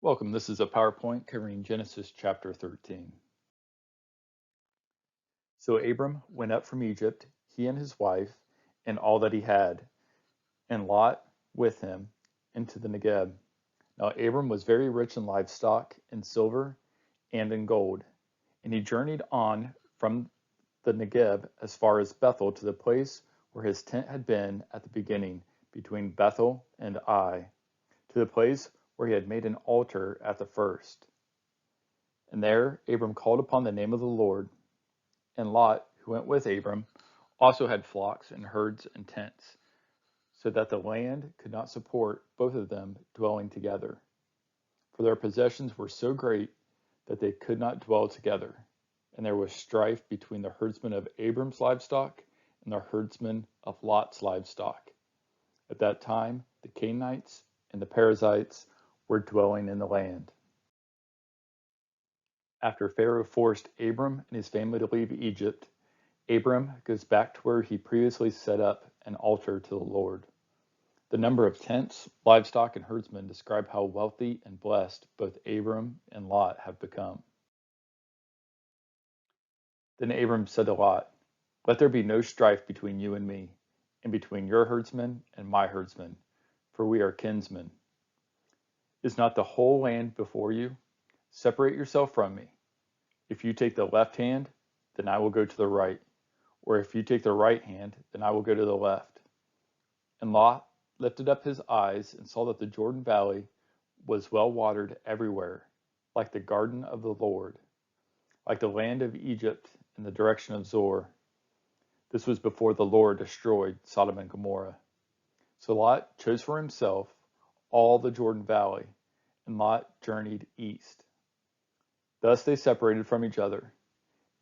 Welcome. This is a PowerPoint covering Genesis chapter 13. So Abram went up from Egypt, he and his wife, and all that he had, and Lot with him, into the Negeb. Now Abram was very rich in livestock, in silver, and in gold. And he journeyed on from the Negeb as far as Bethel to the place where his tent had been at the beginning, between Bethel and Ai, to the place where he had made an altar at the first. And there Abram called upon the name of the Lord. And Lot, who went with Abram, also had flocks and herds and tents, so that the land could not support both of them dwelling together. For their possessions were so great that they could not dwell together. And there was strife between the herdsmen of Abram's livestock and the herdsmen of Lot's livestock. At that time, the Canaanites and the Perizzites were dwelling in the land. After Pharaoh forced Abram and his family to leave Egypt, Abram goes back to where he previously set up an altar to the Lord. The number of tents, livestock, and herdsmen describe how wealthy and blessed both Abram and Lot have become. Then Abram said to Lot, "Let there be no strife between you and me, and between your herdsmen and my herdsmen, for we are kinsmen. Is not the whole land before you? Separate yourself from me. If you take the left hand, then I will go to the right, or if you take the right hand, then I will go to the left." And Lot lifted up his eyes and saw that the Jordan Valley was well watered everywhere, like the garden of the Lord, like the land of Egypt in the direction of Zoar. This was before the Lord destroyed Sodom and Gomorrah. So Lot chose for himself all the Jordan Valley, and Lot journeyed east. Thus they separated from each other.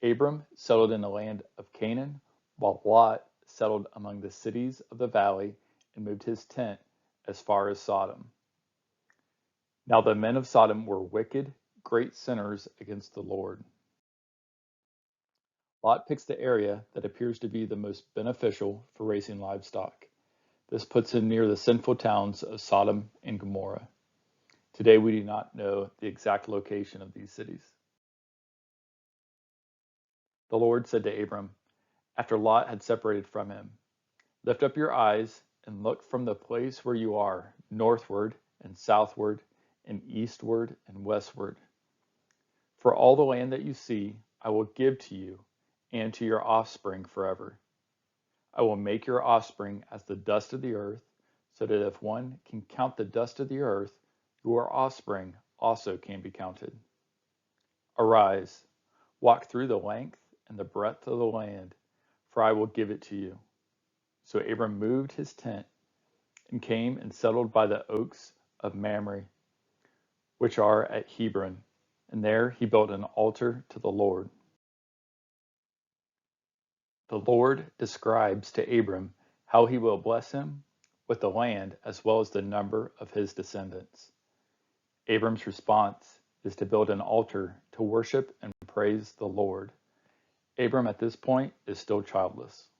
Abram settled in the land of Canaan, while Lot settled among the cities of the valley and moved his tent as far as Sodom. Now the men of Sodom were wicked, great sinners against the Lord. Lot picks the area that appears to be the most beneficial for raising livestock. This puts him near the sinful towns of Sodom and Gomorrah. Today we do not know the exact location of these cities. The Lord said to Abram, after Lot had separated from him, "Lift up your eyes and look from the place where you are, northward and southward and eastward and westward. For all the land that you see, I will give to you and to your offspring forever. I will make your offspring as the dust of the earth, so that if one can count the dust of the earth, your offspring also can be counted. Arise, walk through the length and the breadth of the land, for I will give it to you." So Abram moved his tent and came and settled by the oaks of Mamre, which are at Hebron, and there he built an altar to the Lord. The Lord describes to Abram how he will bless him with the land as well as the number of his descendants. Abram's response is to build an altar to worship and praise the Lord. Abram at this point is still childless.